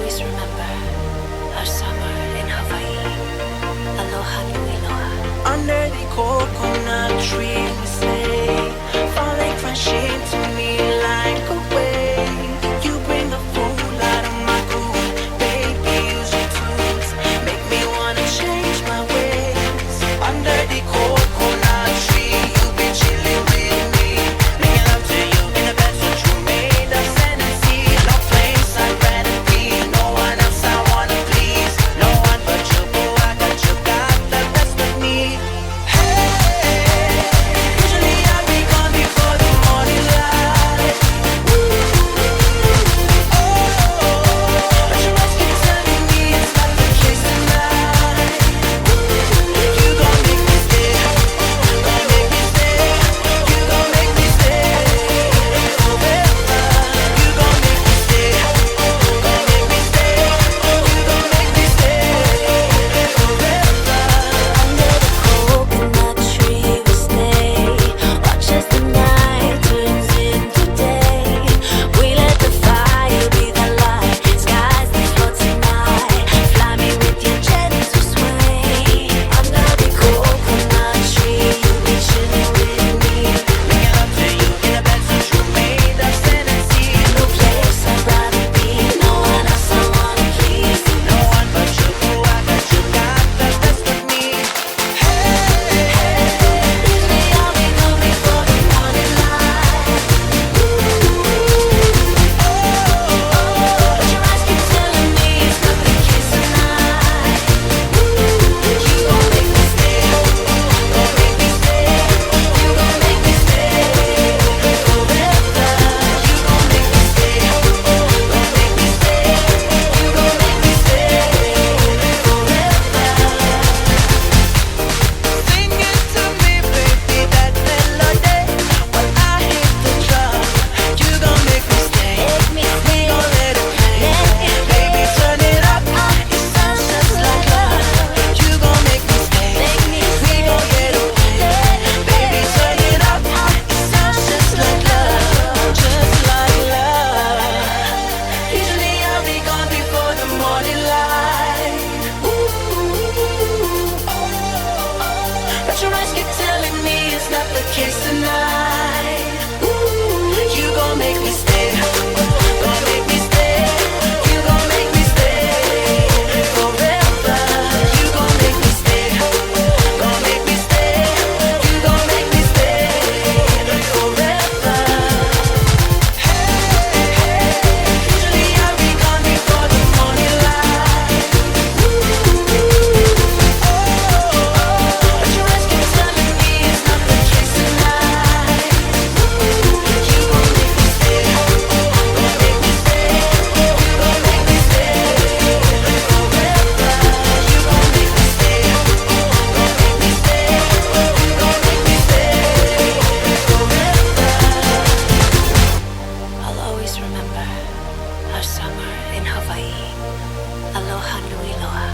always remember our summer in Hawaii. Aloha nui loa. Under the coconut tree we stay, falling crashing to me like a wave. You bring the fool out of my cool, baby, use your tools, make me wanna change my ways. Under the coconut tree, you been chilling with me, making love to you in the bed that you made of sand and sea. No place I'd rather be, no one else I wanna please, no one but you, boo, I got you, got the best of me. Usually I'll be gone before the morning light. But your eyes keep telling me it's not the case tonight. You gon' make me stay, gon' make me stay. You gon' make me stay forever. You gon' make me stay, gon' make me stay. You gon' make me stay forever. Under the coconut tree we stay, watch as the night turns into day. We let the fire be the light, skies that float tonight. Fly me with your gentle sway. Under the coconut tree, you be chilling with me. Making love to you in the bed that you made of sand and sea. No place I'd rather be, no one else I wanna please. No one but you, boo, I got you, got the best of me. Usually I'll be gone before the morning light. But your eyes keep telling me it's not the case tonight. You gon' make me stay, gon' make me stay. You gon' make me stay forever. You gon' make me stay, gon' make me stay. You gon' make me stay forever. Sing it to me, baby, that melody. While I hit the drum, you gon' make me stay. We gon' let it play. Baby, turn it up. It sounds just like love. You gon' make me stay. We gon' get away. Baby, turn it up. It sounds just like love, just like love. Usually I'll be gone before the morning light. But your eyes keep telling me it's not the case tonight. You gon' make me stay, gon' make me stay. You gon' make me stay forever. You gon' make me stay, gon' make me stay. You gon' make me stay forever. Usually I'll be gone before the morning light. But your eyes keep telling me it's not the case tonight. You gon' make me stay, gon' make me stay. You gon' make me stay forever. You gon' make me stay, gon' make me stay. You gon' make me stay forever. I'll always remember our summer in Hawaii. Aloha nui loa.